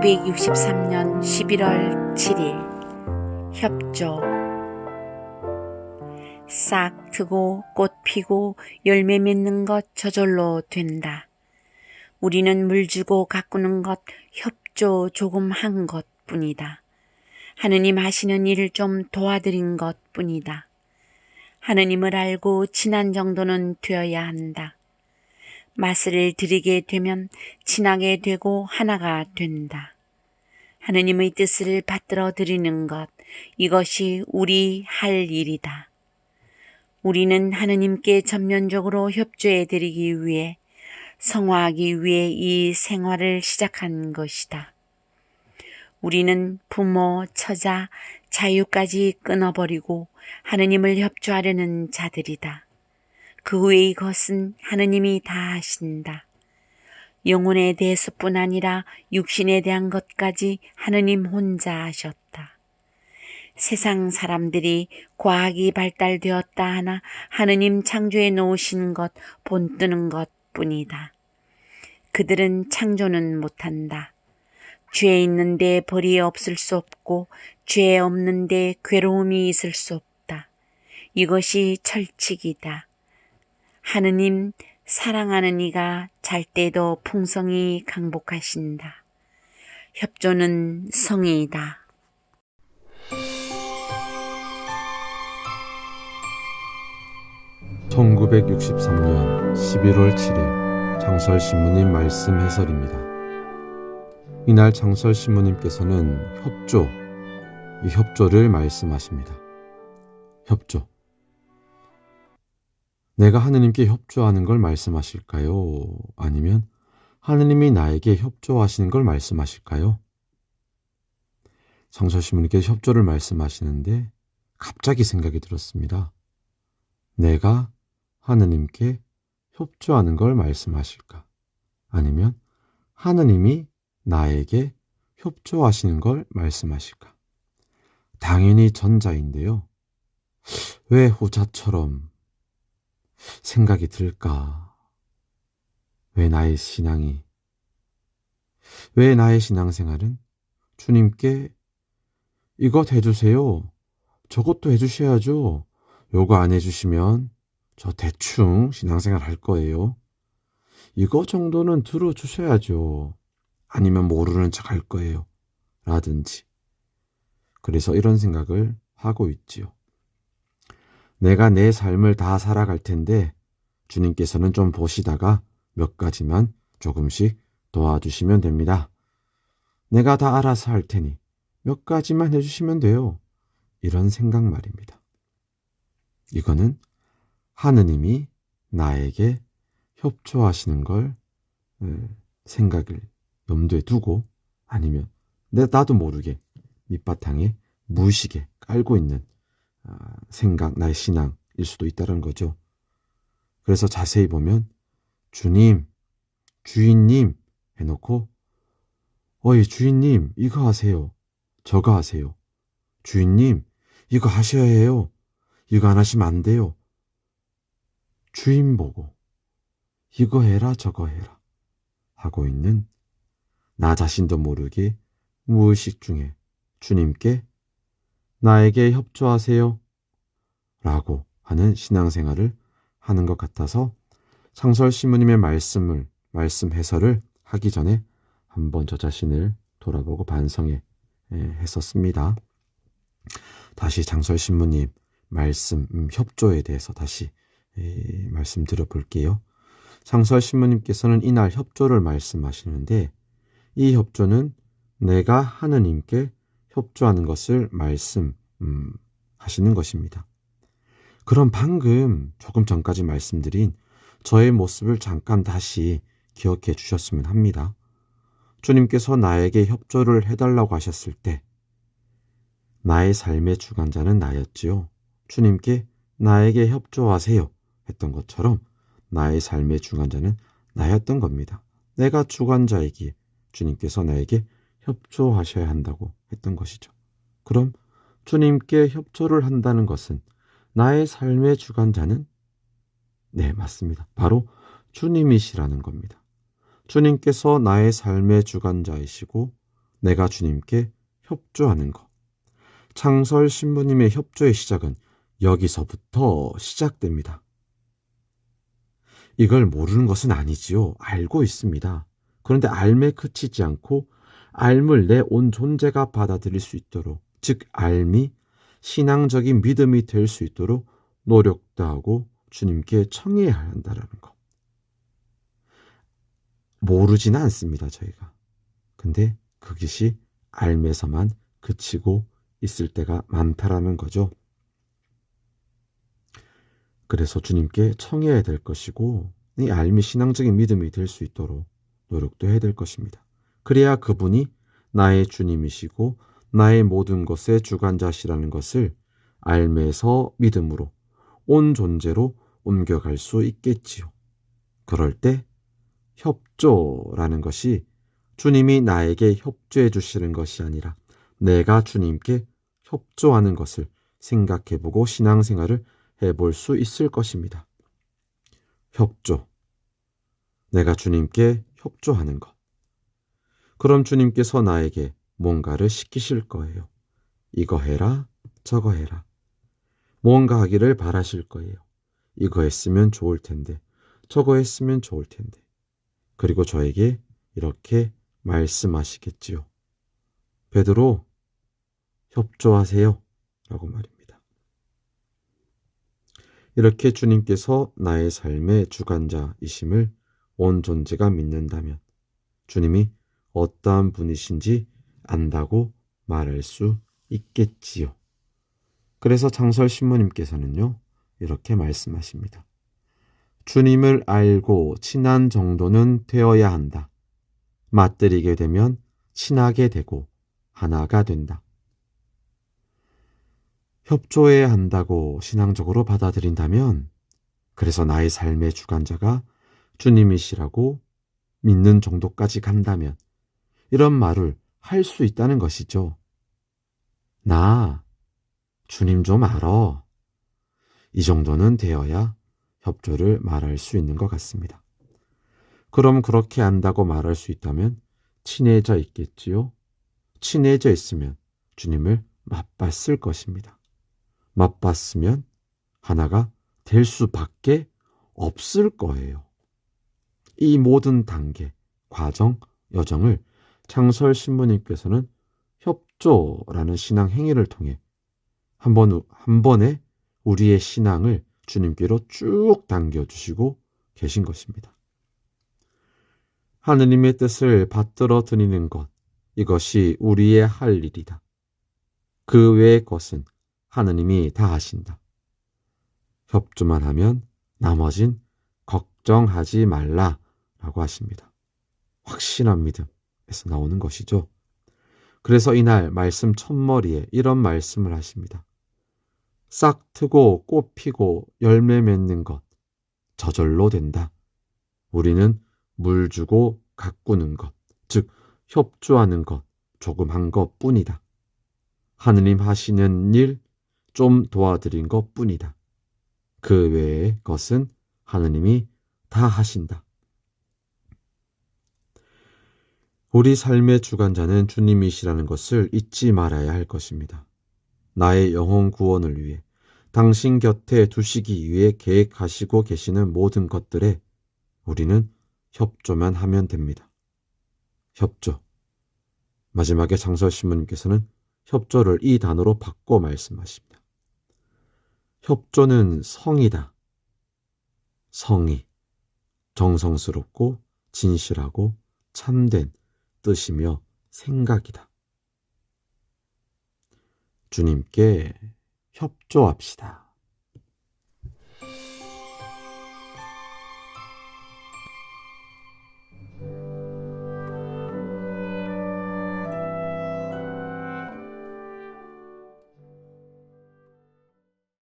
1963년 11월 7일 협조. 싹 트고 꽃 피고 열매 맺는 것 저절로 된다. 우리는 물 주고 가꾸는 것 협조 조금 한 것뿐이다. 하느님 하시는 일을 좀 도와드린 것뿐이다. 하느님을 알고 친한 정도는 되어야 한다. 맛을 들이게 되면 친하게 되고 하나가 된다. 하느님의 뜻을 받들어 드리는 것, 이것이 우리 할 일이다. 우리는 하느님께 전면적으로 협조해 드리기 위해, 성화하기 위해 이 생활을 시작한 것이다. 우리는 부모, 처자, 자유까지 끊어버리고 하느님을 협조하려는 자들이다. 그 외의 것은 하느님이 다 하신다. 영혼에 대해서뿐 아니라 육신에 대한 것까지 하느님 혼자 하셨다. 세상 사람들이 과학이 발달되었다 하나 하느님 창조해 놓으신 것, 본뜨는 것뿐이다. 그들은 창조는 못한다. 죄 있는데 벌이 없을 수 없고 죄 없는데 괴로움이 있을 수 없다. 이것이 철칙이다. 하느님 사랑하는 이가 잘 때도 풍성히 강복하신다. 협조는 성의이다. (1963년 11월 7일) 장설신부님 말씀 해설입니다. 이날 장설신부님께서는 이 협조를 말씀하십니다. 협조. 내가 하느님께 협조하는 걸 말씀하실까요? 아니면 하느님이 나에게 협조하시는 걸 말씀하실까요? 장설신부님께서 협조를 말씀하시는데 갑자기 생각이 들었습니다. 내가 하느님께 협조하는 걸 말씀하실까? 아니면 하느님이 나에게 협조하시는 걸 말씀하실까? 당연히 전자인데요. 왜 후자처럼 생각이 들까? 왜 나의 신앙생활은 주님께 이것 해주세요, 저것도 해주셔야죠, 요거 안 해주시면 저 대충 신앙생활 할 거예요, 이거 정도는 들어주셔야죠, 아니면 모르는 척 할 거예요, 라든지. 그래서 이런 생각을 하고 있지요. 내가 내 삶을 다 살아갈 텐데 주님께서는 좀 보시다가 몇 가지만 조금씩 도와주시면 됩니다. 내가 다 알아서 할 테니 몇 가지만 해주시면 돼요. 이런 생각 말입니다. 이거는 하느님이 나에게 협조하시는 걸 생각을 염두에 두고, 아니면 나도 모르게 밑바탕에 무의식에 깔고 있는 생각, 나의 신앙일 수도 있다는 거죠. 그래서 자세히 보면 주님, 주인님 해놓고 어이 주인님 이거 하세요, 저거 하세요, 주인님 이거 하셔야 해요, 이거 안 하시면 안 돼요, 주인 보고 이거 해라 저거 해라 하고 있는 나 자신도 모르게 무의식 중에 주님께 나에게 협조하세요 라고 하는 신앙생활을 하는 것 같아서 장설신부님의 말씀 해설을 하기 전에 한번 저 자신을 돌아보고 반성해 했었습니다. 다시 장설신부님 말씀 협조에 대해서 다시 말씀드려 볼게요. 장설신부님께서는 이날 협조를 말씀하시는데, 이 협조는 내가 하느님께 협조하는 것을 말씀하시는 것입니다. 그럼 방금 조금 전까지 말씀드린 저의 모습을 잠깐 다시 기억해 주셨으면 합니다. 주님께서 나에게 협조를 해달라고 하셨을 때 나의 삶의 주관자는 나였지요. 주님께 나에게 협조하세요 했던 것처럼 나의 삶의 주관자는 나였던 겁니다. 내가 주관자이기에 주님께서 나에게 협조하셔야 한다고 했던 것이죠. 그럼 주님께 협조를 한다는 것은 나의 삶의 주관자는 네, 맞습니다. 바로 주님이시라는 겁니다. 주님께서 나의 삶의 주관자이시고 내가 주님께 협조하는 것. 창설 신부님의 협조의 시작은 여기서부터 시작됩니다. 이걸 모르는 것은 아니지요. 알고 있습니다. 그런데 알매 그치지 않고 알을 내 온 존재가 받아들일 수 있도록, 즉 알미 신앙적인 믿음이 될 수 있도록 노력도 하고 주님께 청해야 한다라는 것. 모르지는 않습니다, 저희가. 근데 그것이 알매서만 그치고 있을 때가 많다라는 거죠. 그래서 주님께 청해야 될 것이고 이 알미 신앙적인 믿음이 될 수 있도록 노력도 해야 될 것입니다. 그래야 그분이 나의 주님이시고 나의 모든 것의 주관자시라는 것을 알매서 믿음으로 온 존재로 옮겨갈 수 있겠지요. 그럴 때 협조라는 것이 주님이 나에게 협조해 주시는 것이 아니라 내가 주님께 협조하는 것을 생각해보고 신앙생활을 해볼 수 있을 것입니다. 협조. 내가 주님께 협조하는 것. 그럼 주님께서 나에게 뭔가를 시키실 거예요. 이거 해라, 저거 해라. 뭔가 하기를 바라실 거예요. 이거 했으면 좋을 텐데, 저거 했으면 좋을 텐데. 그리고 저에게 이렇게 말씀하시겠지요. 베드로, 협조하세요. 라고 말입니다. 이렇게 주님께서 나의 삶의 주관자이심을 온 존재가 믿는다면 주님이 어떠한 분이신지 안다고 말할 수 있겠지요. 그래서 창설 신부님께서는요, 이렇게 말씀하십니다. 주님을 알고 친한 정도는 되어야 한다. 맞들이게 되면 친하게 되고 하나가 된다. 협조해야 한다고 신앙적으로 받아들인다면, 그래서 나의 삶의 주관자가 주님이시라고 믿는 정도까지 간다면 이런 말을 할 수 있다는 것이죠. 나 주님 좀 알아. 이 정도는 되어야 협조를 말할 수 있는 것 같습니다. 그럼 그렇게 안다고 말할 수 있다면 친해져 있겠지요. 친해져 있으면 주님을 맛봤을 것입니다. 맛봤으면 하나가 될 수밖에 없을 거예요. 이 모든 단계, 과정, 여정을 창설 신부님께서는 협조라는 신앙 행위를 통해 한 번에 우리의 신앙을 주님께로 쭉 당겨주시고 계신 것입니다. 하느님의 뜻을 받들어 드리는 것, 이것이 우리의 할 일이다. 그 외의 것은 하느님이 다 하신다. 협조만 하면 나머진 걱정하지 말라라고 하십니다. 확신한 믿음에서 나오는 것이죠. 그래서 이날 말씀 첫머리에 이런 말씀을 하십니다. 싹 트고 꽃 피고 열매 맺는 것, 저절로 된다. 우리는 물 주고 가꾸는 것, 즉 협조하는 것, 조금 한 것뿐이다. 하느님 하시는 일 좀 도와드린 것뿐이다. 그 외의 것은 하느님이 다 하신다. 우리 삶의 주관자는 주님이시라는 것을 잊지 말아야 할 것입니다. 나의 영혼 구원을 위해 당신 곁에 두시기 위해 계획하시고 계시는 모든 것들에 우리는 협조만 하면 됩니다. 협조. 마지막에 창설 신부님께서는 협조를 이 단어로 바꿔 말씀하십니다. 협조는 성이다. 성이 정성스럽고 진실하고 참된 뜻이며 생각이다. 주님께 협조합시다.